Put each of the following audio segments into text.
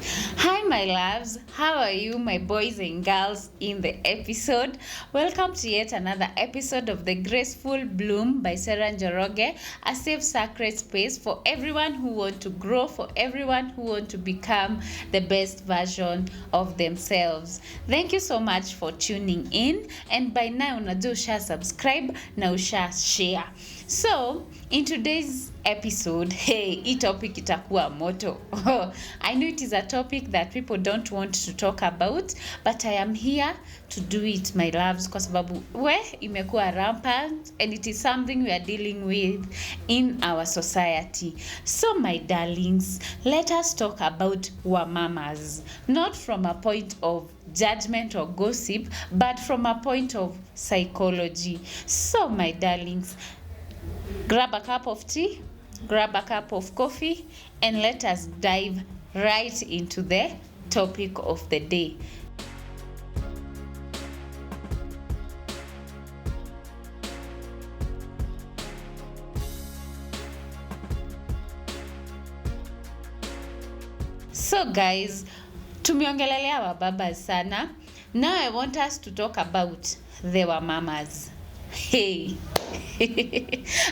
Hi, my loves. How are you, my boys and girls, in the episode? Welcome to yet another episode of The Graceful Bloom by Sarah Njoroge, a safe, sacred space for everyone who want to grow, for everyone who want to become the best version of themselves. Thank you so much for tuning in. And by now, unajua usha subscribe na usha share. So, in today's episode, hii topic itakuwa moto. I know it is a topic that people don't want to talk about, but I am here to do it, my loves, kwa sababu imekuwa rampant and it is something we are dealing with in our society. So, my darlings, let us talk about wamamas, not from a point of judgment or gossip, but from a point of psychology. So, my darlings, grab a cup of tea, grab a cup of coffee, and let us dive right into the topic of the day. So guys, tumeongelelea wababa sana. Now I want us to talk about the wamamas. Hey.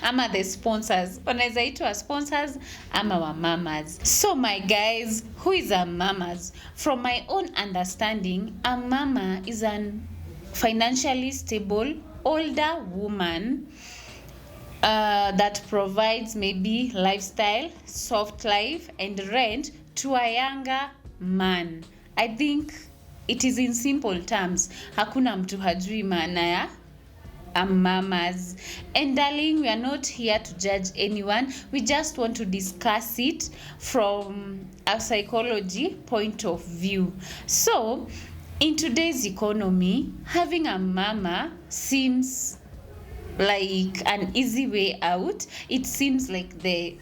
Ama the sponsors. Wanaweza itwa sponsors ama wamamas. So my guys, who is a mamas? From my own understanding, a mama is an financially stable older woman that provides maybe lifestyle, soft life, and rent to a younger man. I think it is in simple terms. Hakuna mtu hajui maana ya mamas. And darling, we are not here to judge anyone. We just want to discuss it from a psychology point of view. So, in today's economy, having a mama seems like an easy way out. It seems like the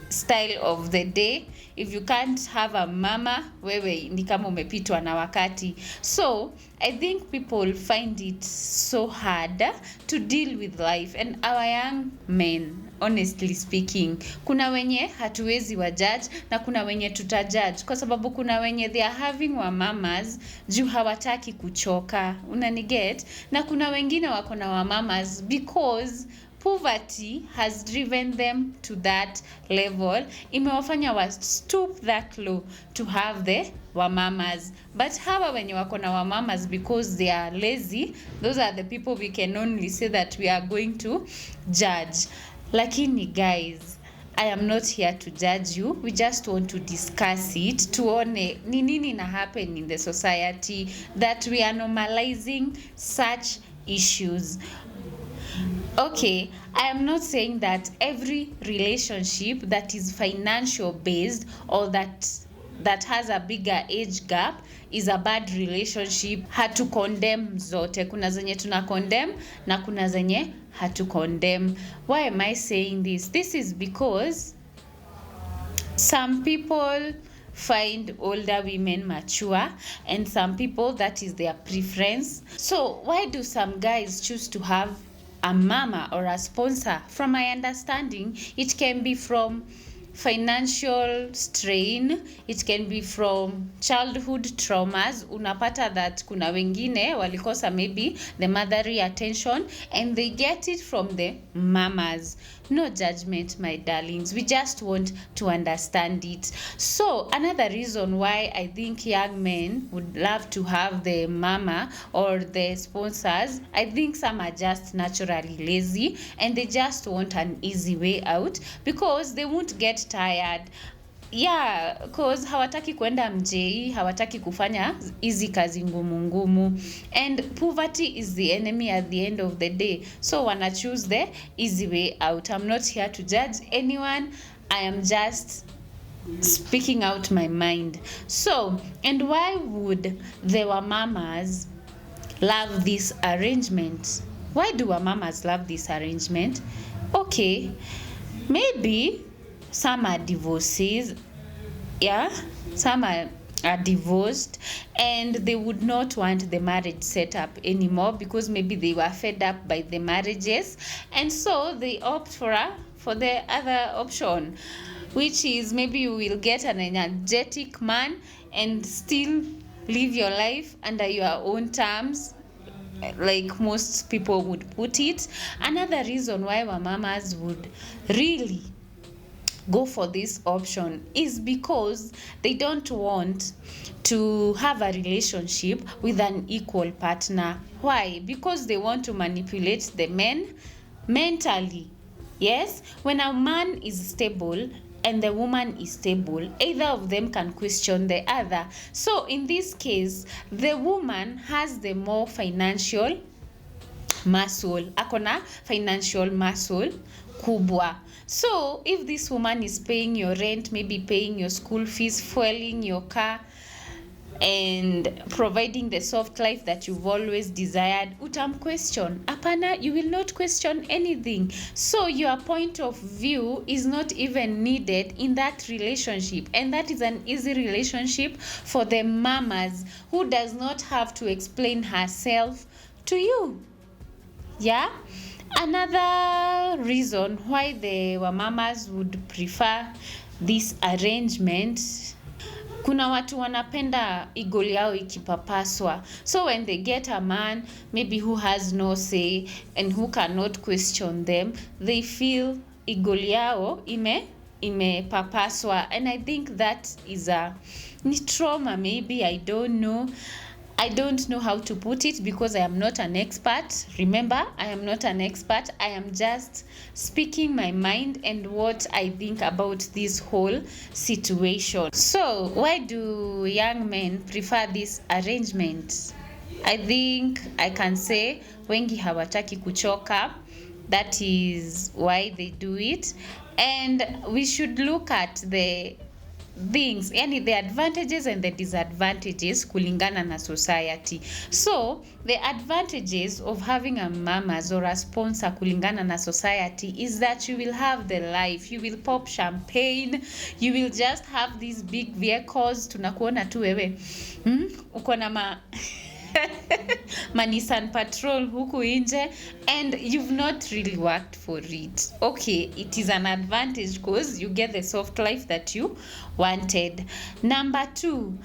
style of the day. If you can't have a mama, wewe ni kama umepitwa na wakati. So, I think people find it so hard to deal with life. And our young men, honestly speaking, kuna wenye hatuwezi wajudge na kuna wenye tutajudge. Kwa sababu kuna wenye they are having wamamas juu hawataki kuchoka. Unaniget? Na kuna wengine wako na wamamas because poverty has driven them to that level. Imewafanya wa stoop that low to have the wamamas. But hawa wenye wako na wamamas because they are lazy, those are the people we can only say that we are going to judge. Lakini guys, I am not here to judge you. We just want to discuss it. Tuone ni nini na happen in the society that we are normalizing such issues. Okay, I am not saying that every relationship that is financial based or that has a bigger age gap is a bad relationship. Hatu condemn zote. Kuna zenye tuna condemn na kuna zenye hatu condemn. Why am I saying this? This is because some people find older women mature and some people that is their preference. So why do some guys choose to have a mama or a sponsor? From my understanding, it can be from financial strain, it can be from childhood traumas. Unapata that kuna wengine walikosa maybe the motherly attention and they get it from the mamas. No judgment, my darlings. We just want to understand it. So another reason why I think young men would love to have the mama or the sponsors, I think some are just naturally lazy and they just want an easy way out because they won't get tired. Yeah, cause hawataki kwenda mjei, hawataki kufanya hizi kazi ngumu. And poverty is the enemy at the end of the day. So wanna choose the easy way out. I'm not here to judge anyone. I am just speaking out my mind. So, and why would the wamamas love this arrangement? Why do wamamas love this arrangement? Okay, maybe some are divorcees, some are divorced and they would not want the marriage set up anymore because maybe they were fed up by the marriages and so they opt for the other option. which is maybe you will get an energetic man and still live your life under your own terms, like most people would put it. Another reason why wamamas would really go for this option is because they don't want to have a relationship with an equal partner. Why? Because they want to manipulate the men mentally. Yes, when a man is stable and the woman is stable, either of them can question the other. So in this case, the woman has the more financial muscle, akona financial muscle kubwa. So if this woman is paying your rent, maybe paying your school fees, fueling your car, and providing the soft life that you've always desired, utam question? Apana, you will not question anything. So your point of view is not even needed in that relationship, and that is an easy relationship for the mamas who does not have to explain herself to you. Yeah. Another reason why the wamamas would prefer this arrangement, kuna watu wanapenda ego yao ikipapaswa. So when they get a man maybe who has no say and who cannot question them, they feel ego yao imepapaswa, and I think that is a trauma. Maybe I don't know how to put it because I am not an expert. Remember, I am not an expert. I am just speaking my mind and what I think about this whole situation. So, why do young men prefer this arrangement? I think I can say wengi hawataki kuchoka. That is why they do it. And we should look at the things, yani the advantages and the disadvantages kulingana na society. So the advantages of having a mamas or a sponsor kulingana na society is that you will have the life, you will pop champagne, you will just have these big vehicles. Tunakuona tu wewe uko na Nissan Patrol huku nje and you've not really worked for it. Okay, it is an advantage because you get the soft life that you wanted. Number 2,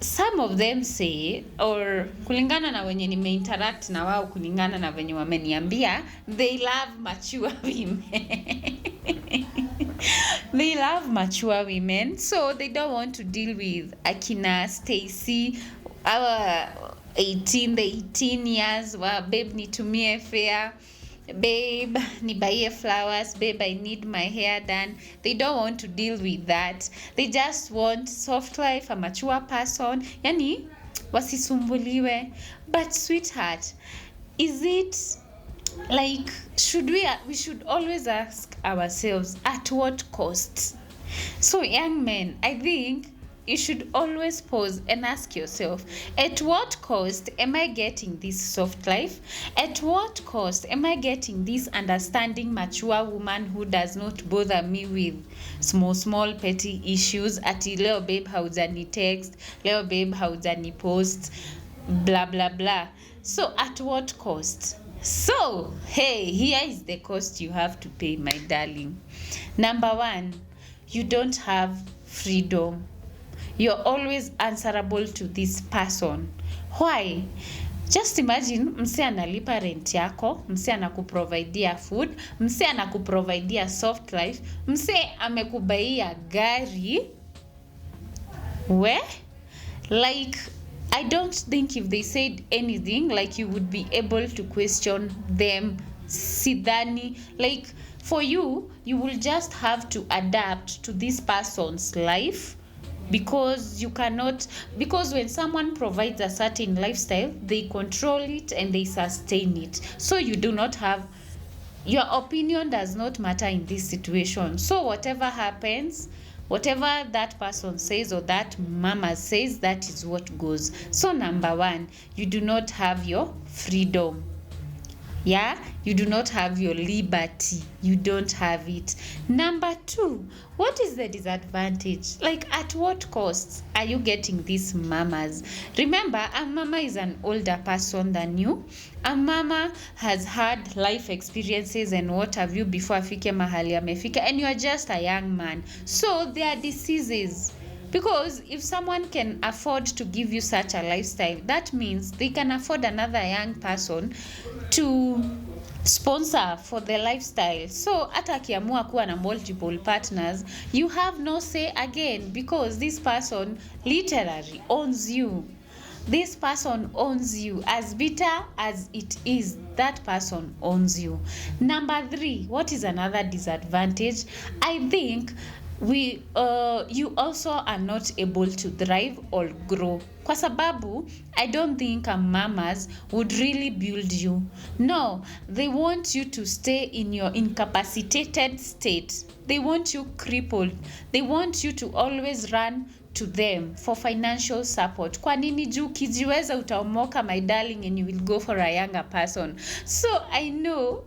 some of them say, or kulingana na wenye nimeinteract na wao, kulingana na wenye wameniambia, they love mature women. They love mature women, so they don't want to deal with akina Stacy, our 18 years, wow, babe nitumie fare, babe nibaie flowers, babe I need my hair done. They don't want to deal with that. They just want soft life, a mature person, yani wasisumbuliwe. But sweetheart, is it like, we should always ask ourselves, at what cost? So young men, I think you should always pause and ask yourself, at what cost am I getting this soft life? At what cost am I getting this understanding mature woman who does not bother me with small petty issues? Ati leo babe haujani text, leo babe haujani post, blah blah blah. So at what cost? So hey, here is the cost you have to pay, my darling. Number 1, you don't have freedom. You're always answerable to this person. Why? Just imagine mse analipa rent yako, mse anakuprovidea food, mse anakuprovidea soft life, mse amekubaia gari. Like, I don't think if they said anything, like, you would be able to question them. Sidhani. Like, for you will just have to adapt to this person's life, because you cannot, because when someone provides a certain lifestyle, they control it and they sustain it. So you do not have, your opinion does not matter in this situation. So whatever happens, whatever that person says or that mama says, that is what goes. So number 1, you do not have your freedom. Number 2, you don't have your freedom. You are always answerable to this person. Why? Just imagine mse analipa rent yako, mse anakuprovidea food, mse anakuprovidea soft life, mse amekubaia gari. Like, I don't think if they said anything, like, you would be able to question them. Sidhani. Like, for you will just have to adapt to this person's life, because you cannot, because when someone provides a certain lifestyle, they control it and they sustain it. So you do not have, your opinion does not matter in this situation. So whatever happens, whatever that person says or that mama says, that is what goes. So number 1, you do not have Yeah, you do not have your liberty. You don't have it. Number 2, what is the disadvantage? Like, at what cost are you getting these mamas? Remember, a mama is an older person than you. A mama has had life experiences and what have you before afike mahali amefika, and you are just a young man. So there are diseases. Because if someone can afford to give you such a lifestyle, that means they can afford another young person to sponsor for the lifestyle. So hata akiamua kuwa na multiple partners, you have no say again, because this person literally owns you. This person owns you. As bitter as it is, that person owns you. Number 3, what is another disadvantage? I think you also are not able to thrive or grow, kwa sababu I don't think mamas would really build you. No, they want you to stay in your incapacitated state. They want you crippled. They want you to always run to them for financial support. Kwa nini? Juu kijiweza utaomoka, my darling, and you will go for a younger person. So I know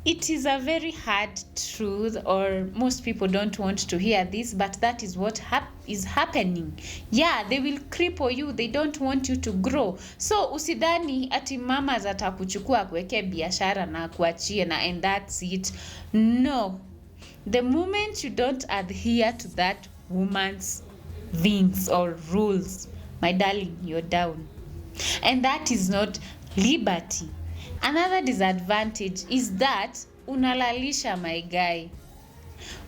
it is a very hard truth, or most people don't want to hear this, but that is what is happening. Yeah, they will cripple you. They don't want you to grow. So usidhani ati mama zatakuchukua kuweke biashara na kuachie na and that's it. No. The moment you don't adhere to that woman's things or rules, my darling, you're down. And that is not liberty. Another disadvantage is that unalalisha, my guy.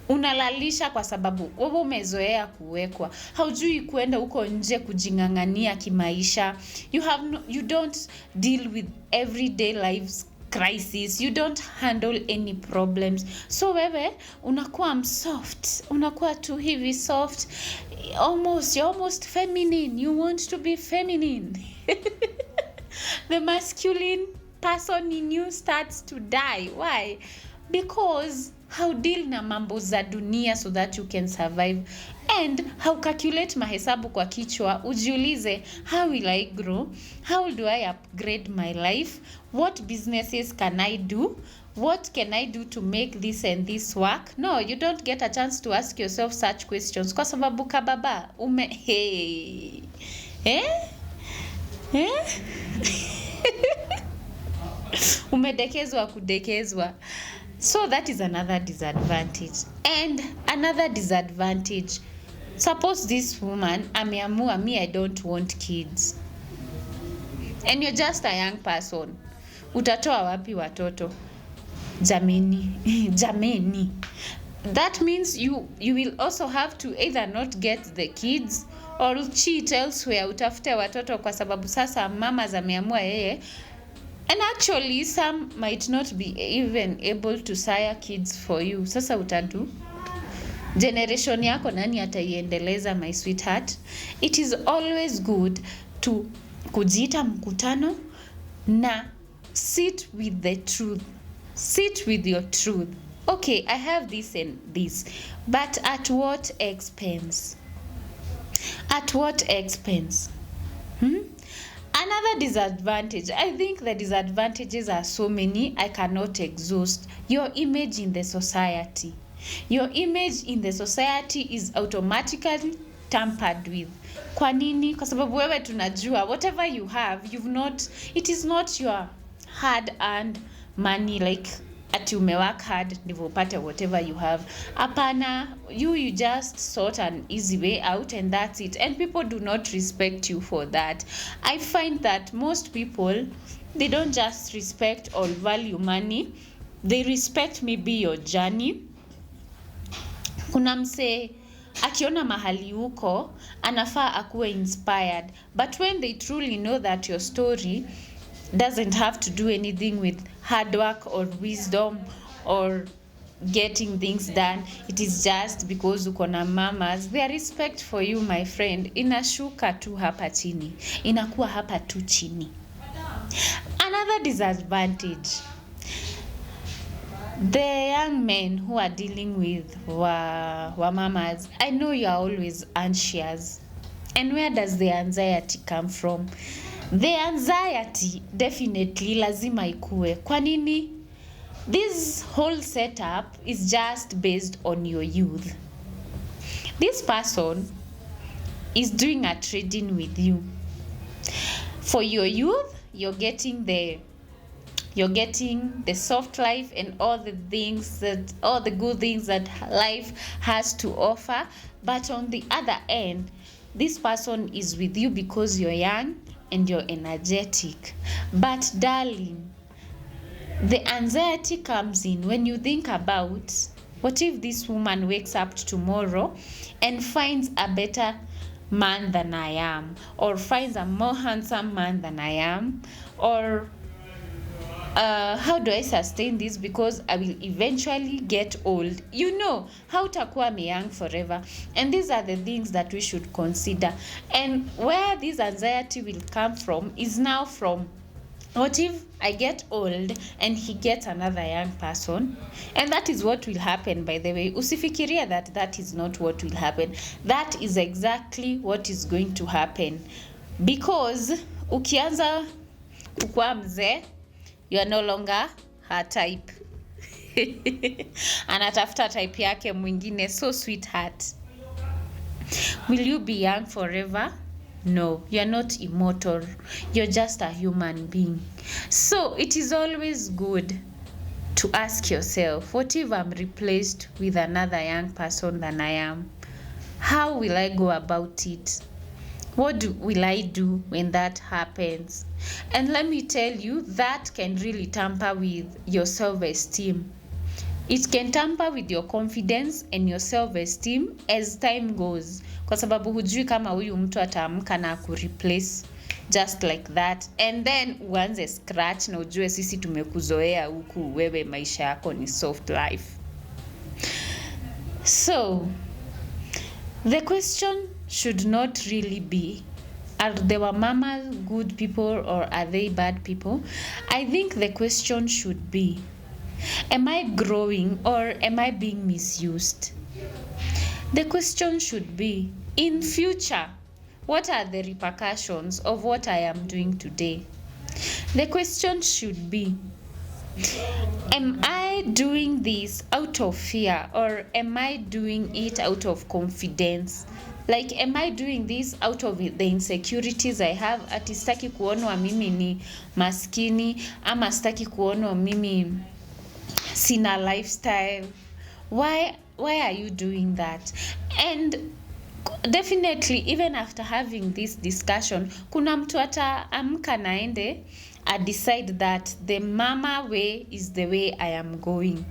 Unalalisha kwa sababu wewe umezoea kuwekwa. Haujui kuenda huko nje kujingangania kimaisha. You don't deal with everyday life's crisis. You don't handle any problems. So wewe unakuwa soft. Unakuwa tu hivi soft. You're almost feminine. You want to be feminine. The masculine person in you starts to die. Why? Because how deal na mambo za dunia so that you can survive, and how calculate mahesabu kwa kichwa, ujiulize, how will I grow? How do I upgrade my life? What businesses can I do? What can I do to make this and this work? No, you don't get a chance to ask yourself such questions kwa sababu kababa umedekezwa kudekezwa. So that is another disadvantage. And another disadvantage, suppose this woman ameamua, me I don't want kids, and you're just a young person, utatoa wapi watoto? Jameni. That means you will also have to either not get the kids or cheat elsewhere, utafute watoto kwa sababu sasa mama zameamua yeye. And actually some might not be even able to sire kids for you. Sasa utadu generation yako nani ataiendeleza, my sweetheart? It is always good to kujiita mkutano na sit with the truth. Sit with your truth. Okay, I have this and this, but at what expense? At what expense? Another disadvantage, I think the disadvantages are so many, I cannot exhaust. Your image in the society. Your image in the society is automatically tampered with. Kwa nini? Kwa sababu wewe tunajua, whatever you have, it is not your hard earned money, like ati umework hard ndivyo upate whatever you have. Hapana, you just sought an easy way out and that's it, and people do not respect you for that. I find that most people, they don't just respect or value money, they respect maybe your journey. Kuna mse akiona mahali uko anafaa akuwe inspired, but when they truly know that your story doesn't have to do anything with hard work or wisdom or getting things done, it is just because uko na mamas, their respect for you, my friend, inashuka tu hapa chini, inakuwa hapa tu chini. Another disadvantage, the young men who are dealing with wa mamas, I know you are always anxious. And where does the anxiety come from? The anxiety definitely lazima ikue. Kwa nini? This whole setup is just based on your youth. This person is doing a trading with you. For your youth, you're getting the soft life and all the good things that life has to offer. But on the other end, this person is with you because you're young and you're energetic. But darling, the anxiety comes in when you think about, what if this woman wakes up tomorrow and finds a better man than I am, or finds a more handsome man than I am, or how do I sustain this, because I will eventually get old. You know, hautakuwa young forever. And these are the things that we should consider. And where this anxiety will come from is now from, what if I get old and he gets another young person? And that is what will happen, by the way. Usifikiria that is not what will happen. That is exactly what is going to happen. Because ukianza kukua mzee, you are no longer her type. Anatafuta type yake mwingine. So sweetheart, will you be young forever? No, you're not immortal. You're just a human being. So it is always good to ask yourself, what if I'm replaced with another young person than I am? How will I go about it? What will I do when that happens? And let me tell you, that can really tamper with your self-esteem. It can tamper with your confidence and your self-esteem as time goes. Kwa sababu hujui kama huyu mtu ataamka na kureplace just like that. And then uanze scratch na ujue sisi tumekuzoea huku wewe maisha yako ni soft life. So, the question should not really be, are the mamas good people or are they bad people? I think the question should be, am I growing or am I being misused? The question should be, in future, what are the repercussions of what I am doing today? The question should be, am I doing this out of fear or am I doing it out of confidence? Like, am I doing this out of the insecurities I have? Ati sitaki kuonwa mimi ni maskini, ama sitaki kuonwa mimi sina lifestyle. Why are you doing that? And definitely, even after having this discussion, kuna mtu ataamka naende decide that the mama way is the way I am going.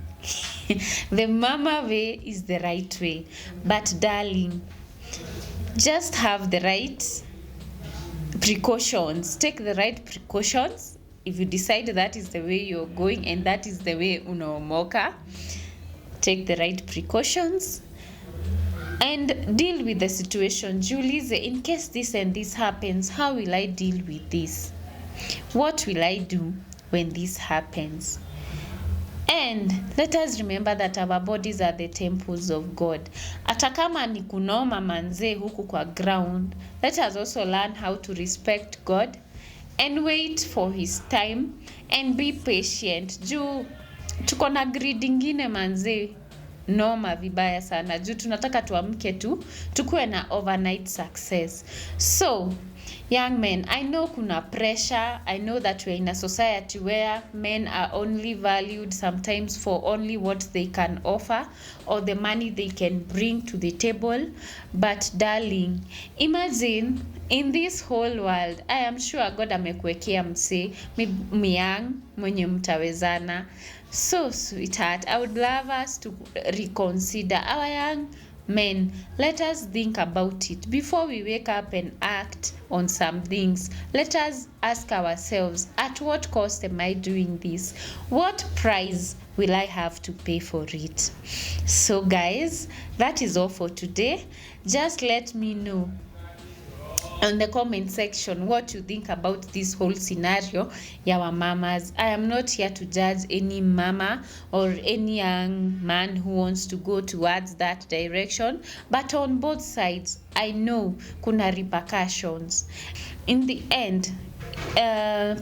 The mama way is the right way. But darling, just have the right precautions. Take the right precautions. If you decide that is the way you're going and that is the way unaomoka, take the right precautions and deal with the situation. Julie, in case this and this happens, how will I deal with this? What will I do when this happens? And let us remember that our bodies are the temples of God. Hata kama ni kunoma manze huku kwa ground, let us also learn how to respect God and wait for his time and be patient. Juu tuko na greed ingine manze noma vibaya sana. Juu tunataka tuamke tu tukue na overnight success. So young men, I know kuna pressure. I know that we're in a society where men are only valued sometimes for only what they can offer or the money they can bring to the table. But darling, imagine in this whole world, I am sure God amekuwekea mse myang mwenye mtawezana. So sweetheart, I would love us to reconsider our young men. Let us think about it before we wake up and act on some things. Let us ask ourselves, at what cost am I doing this? What price will I have to pay for it? So guys, that is all for today. Just let me know on the comment section what you think about this whole scenario ya mamas. I am not here to judge any mama or any young man who wants to go towards that direction, but on both sides I know kuna repercussions. In the end,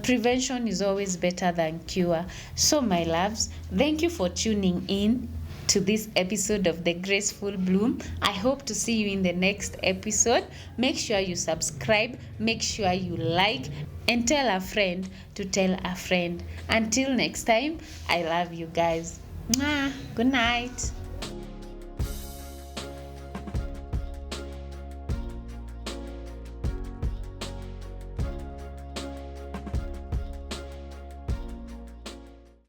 Prevention is always better than cure. So my loves, thank you for tuning in to this episode of the Graceful Bloom. I hope to see you in the next episode. Make sure you subscribe, make sure you like, and tell a friend to tell a friend. Until next time, I love you guys. Mwah. Good night.